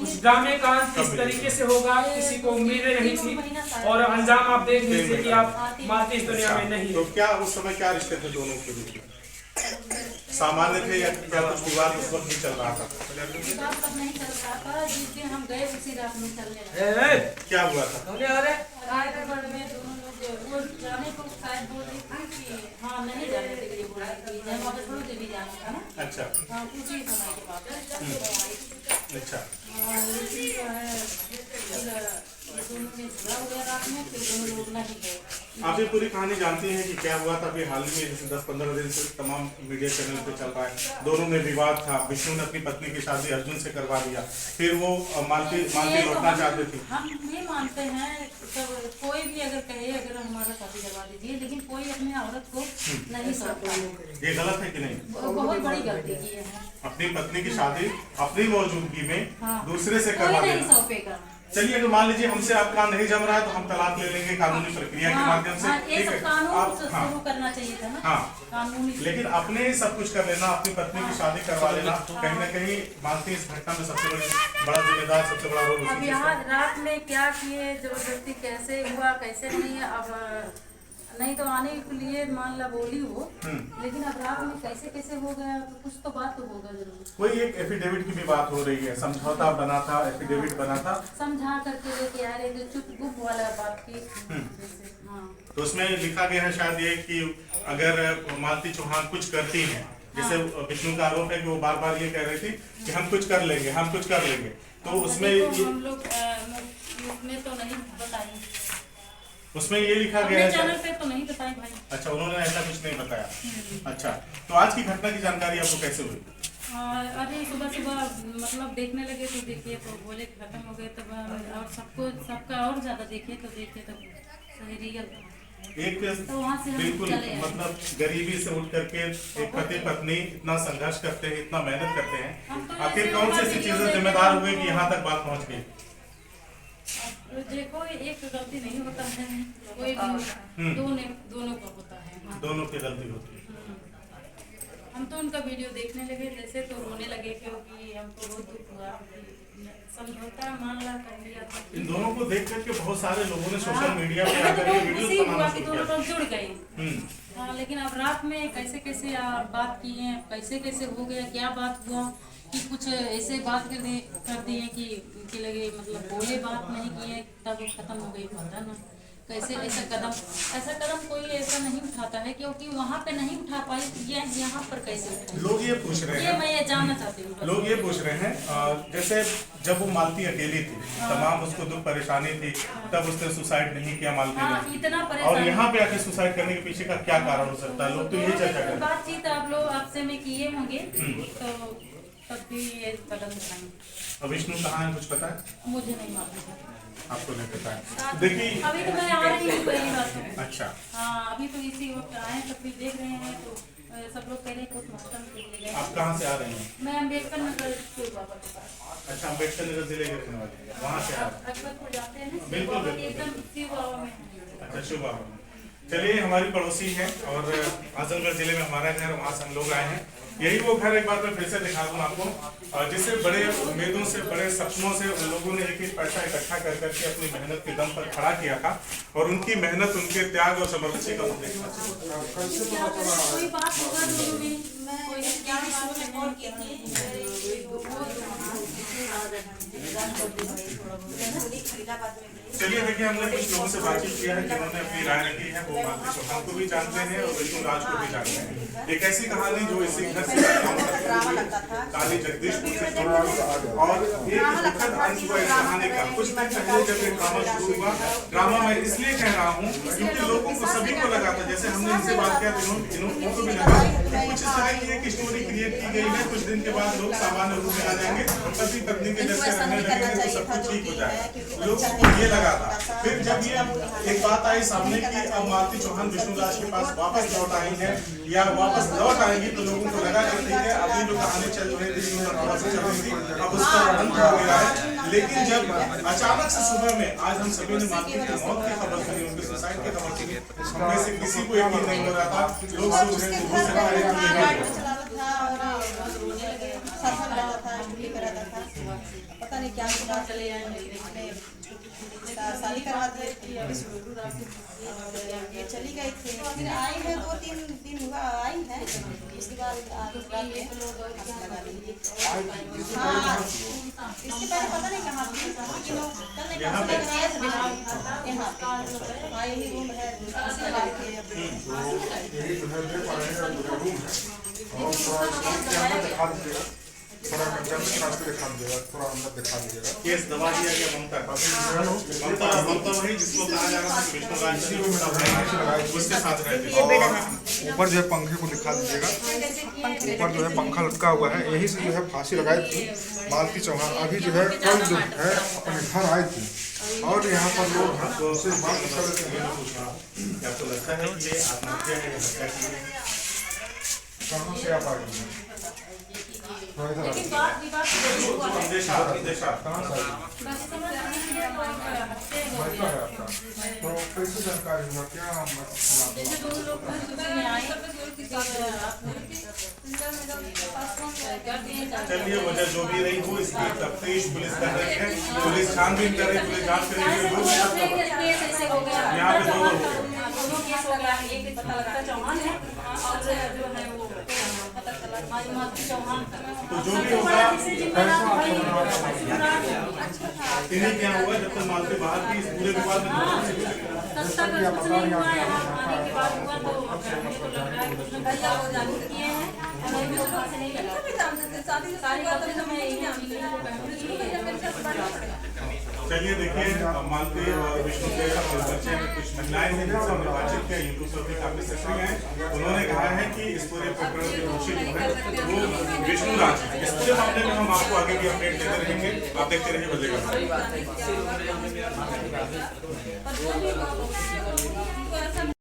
उस ड्रामे का अंत इस तरीके से होगा, किसी को उम्मीद नहीं थी और अंजाम आप देख लीजिए कि आप मालती इस दुनिया में नहीं। तो क्या उस समय क्या रिश्ते थे दोनों के बीच में? सामान्य थे या क्या कुछ विवाद उस वक्त नहीं चल रहा था? नहीं चल रहा था, जिस दिन हम गए उसी रात में चलने लगा। क्या हुआ था? में दोनों लोग वो जाने को शायद बोल रही थी कि हाँ नहीं जाने के लिए बोल रही थी, जब वापस रोज भी जाना था ना। अच्छा। हाँ उसी समय के बाद। अच्छा। उसी जो है दोनों में झगड़ा हो गया रात में, फिर दोनों लोग नहीं गए। आप ये पूरी कहानी जानती हैं कि क्या हुआ था? अभी हाल में जैसे 10-15 दिन से तमाम मीडिया चैनल पे चल रहा है, दोनों में विवाद था। विष्णु ने अपनी पत्नी की शादी अर्जुन से करवा दिया, फिर वो मालती लौटना चाहते थे। हम ये मानते हैं सब, कोई भी अगर कहे अगर हमारा शादी करवा दीजिए, लेकिन कोई अपनी औरत को नहीं सौंपता। ये गलत है कि नहीं? बहुत बड़ी गलती की है। अपनी पत्नी की शादी अपनी मौजूदगी में दूसरे से कोई करवा नहीं देना। सौंपेगा। चलिए अगर मान लीजिए हमसे आपका नहीं जम रहा है तो हम तलाक ले लेंगे कानूनी प्रक्रिया के माध्यम से, ठीक है? आप शुरू करना चाहिए था ना। हाँ, कानूनी। लेकिन अपने सब कुछ कर लेना, अपनी पत्नी की शादी करवा लेना, कहीं ना कहीं मानती इस घटना में सबसे बड़ा जिम्मेदार, सबसे बड़ा रोल अब यहाँ रात में क्या किए, जबरदस्ती कैसे हुआ कैसे नहीं है, अब नहीं तो आने के लिए मान ला बोली हो, लेकिन अब रात में कैसे कैसे हो गया, तो कुछ तो बात तो होगा जरूर। कोई एक एफिडेविट की भी बात हो रही है, समझौता बना था, एफिडेविट बना था, समझा करके लेके आ रहे थे, चुप गुप वाला बात की। हाँ। तो उसमें लिखा गया है शायद ये कि अगर मालती चौहान कुछ करती हैं, जैसे विष्णु का आरोप है कि वो बार बार ये कह रही थी कि हम कुछ कर लेंगे, हम कुछ कर लेंगे, तो उसमें हम लोग उसमें तो नहीं बताई, उसमें ये लिखा गया है चैनल पे तो नहीं बताई भाई। अच्छा, उन्होंने ऐसा कुछ नहीं बताया। अच्छा, तो आज की घटना की जानकारी आपको कैसे हुई? अरे सुबह सुबह मतलब देखने लगे तो देखिए तो बोले खत्म हो गए, तब और सबका और ज्यादा देखे तो सही रियल एक तो वहाँ से बिल्कुल मतलब गरीबी से उठ करके एक पति पत्नी इतना संघर्ष करते हैं, इतना मेहनत करते हैं, आखिर कौन सी ऐसी चीजें जिम्मेदार हुए कि यहाँ तक बात पहुँच गई? देखो एक गलती नहीं होता है, कोई भी दोनों का होता है, दोनों की गलती होती है। हम तो उनका वीडियो देखने लगे जैसे तो रोने लगे, क्योंकि हमको बहुत दुख हुआ, समझौता मान ला कर लिया था। इन दोनों को देख करके बहुत सारे लोगों ने सोशल मीडिया पे आकर ये वीडियो बनाना शुरू दोनों किया। लोग जुड़ गए। हाँ, लेकिन अब रात में कैसे कैसे बात की है, कैसे कैसे हो गया, क्या बात हुआ कि कुछ ऐसे बात कर दिए कि लगे मतलब बोले बात नहीं किए तब खत्म हो गई, पता ना कैसे ऐसा कदम कोई ऐसा नहीं उठाता है, क्योंकि वहाँ पे नहीं उठा पाई, ये यहाँ पर कैसे उठाई? लोग ये पूछ रहे हैं, मैं ये जानना चाहती हूँ। लोग ये पूछ रहे हैं जैसे जब वो मालती अकेली थी, तमाम उसको दुख परेशानी थी, तब उसने सुसाइड नहीं किया मालती ने, इतना और यहाँ पे आके सुसाइड करने के पीछे का क्या कारण हो सकता है? लोग तो ये चर्चा कर बातचीत आप लोग आपसे में किए होंगे तो तब भी ये कदम उठाएंगे। विष्णु कहाँ है, कुछ पता है? मुझे नहीं मालूम, आपको नहीं पता है? देखिए अभी तो मैं आ रही हूँ पहली बात। अच्छा, हाँ, अभी तो इसी वक्त आए, तब भी देख रहे हैं तो सब लोग कह रहे हैं कुछ मौसम के लिए। आप कहाँ से आ रहे हैं? मैं अम्बेडकर नगर के बाबा के पास। अच्छा, अम्बेडकर नगर जिले के रहने वाले हैं, वहाँ से आ रहे हैं? अकबरपुर जाते हैं ना, बिल्कुल, बाबा बिल्कुल। एकदम शिव बाबा में है। अच्छा, शुभ आरंभ। चलिए, हमारी पड़ोसी है और आजमगढ़ जिले में हमारा घर, वहाँ से हम लोग आए हैं। यही वो घर एक बार मैं फिर से दिखा दूँ आपको, जिससे बड़े उम्मीदों से, बड़े सपनों से उन लोगों ने एक एक पैसा इकट्ठा कर करके अपनी मेहनत के दम पर खड़ा किया था, और उनकी मेहनत, उनके त्याग और समर्पण का देखना चाहिए। कोई बात होगा दोनों में, कोई क्या बात है कौन की चलिए देखिए, हमने कुछ लोगों से बातचीत किया है जिन्होंने अपनी राय रखी है। वो मालती चौहान को भी जानते हैं और विष्णु राज को भी जानते हैं। एक ऐसी कहानी जो इसी घर से काली जगदीशपुर से शुरू हुई और एक दुखद अंत हुआ इस कहानी का। कुछ दिन पहले जब ये ड्रामा शुरू हुआ, ड्रामा मैं इसलिए कह रहा हूँ क्योंकि लोगों को, सभी को लगा था, जैसे हमने इनसे बात किया इनको भी लगा कुछ इस तरह की एक स्टोरी क्रिएट की गई है, कुछ दिन के बाद लोग सामान्य रूप में आ जाएंगे, पति पत्नी के जैसे रहने लगेंगे तो सब कुछ ठीक हो जाएगा, लोगों को ये लगा था। फिर जब ये एक बात आई सामने की अब मालती चौहान विष्णु राज के पास वापस लौट आई है या वापस लौट आएंगी, तो लोगों को लगा कि ठीक है, अभी जो कहानी चल रही थी, चल रही थी, अब उसका अंत हो गया है। लेकिन जब अचानक से सुबह में आज हम सभी ने मालती की मौत की खबर सुनी, उनके सुसाइड की खबर सुनी, हममें से किसी को यकीन नहीं हो रहा था। लोग सोच रहे थे हो सकता है कि पता नहीं क्या हुआ, चले आए शादी करवा दिए और ये चली गई थी। फिर आई है 2-3 दिन हुआ आई है, उसके बाद लगा दी। हाँ इसके पहले पता नहीं कहाँ थी, लेकिन वो कल नहीं यहाँ हाँ यही रूम है। थोड़ा रास्ते दिखा दीजिएगा, थोड़ा अंदर दिखा दीजिएगा। केस दबा दिया गया ममता वही जिसको कहा जा रहा था विष्णु उसके साथ रहते। ऊपर जो है पंखे को दिखा दीजिएगा, ऊपर जो है पंखा लटका हुआ है, यही से जो है फांसी लगाई थी मालती चौहान। अभी जो है कल जो है अपने घर आई थी और यहाँ पर लोग उससे बात कर रहे थे। क्या आपको लगता है कि ये आत्महत्या है या हत्या की है? कहाँ से आप आ गई हैं? थोड़ा इधर लेकिन बात विवाद संदेशा कहाँ से आई? मायका है आपका? तो कैसे जानकारी हुआ, क्या मतलब? जैसे दो लोग में आए चलिए वजह जो भी रही हो इसकी तफ्तीश पुलिस कर रही है, पुलिस छानबीन कर रही है, पुलिस जांच कर रही है। यहाँ पे दो लोग हो गए। दोनों केस हो गया, एक पता लगता चौहान है और जो है वो मालती चौहान। तो जो भी होगा इन्हें क्या हुआ जब तक मालती बाहर थी इस पूरे विवाद में तब तक कुछ नहीं हुआ। यहाँ आने के बाद हुआ तो भैया को जागरूक किए हैं, हमें भी उसका से नहीं लगा सारी बातें तो मैं यही चलिए देखिए मालती और विष्णु के बच्चे में कुछ महिलाएं हैं जिनसे हमने बातचीत किया, यूट्यूब पर भी काफी सक्षम हैं। उन्होंने कहा है कि इस पूरे प्रकरण के दोषी जो है वो विष्णु राज है। इस पूरे मामले में हम आपको आगे भी अपडेट देते रहेंगे, आप देखते रहिए बजेगा।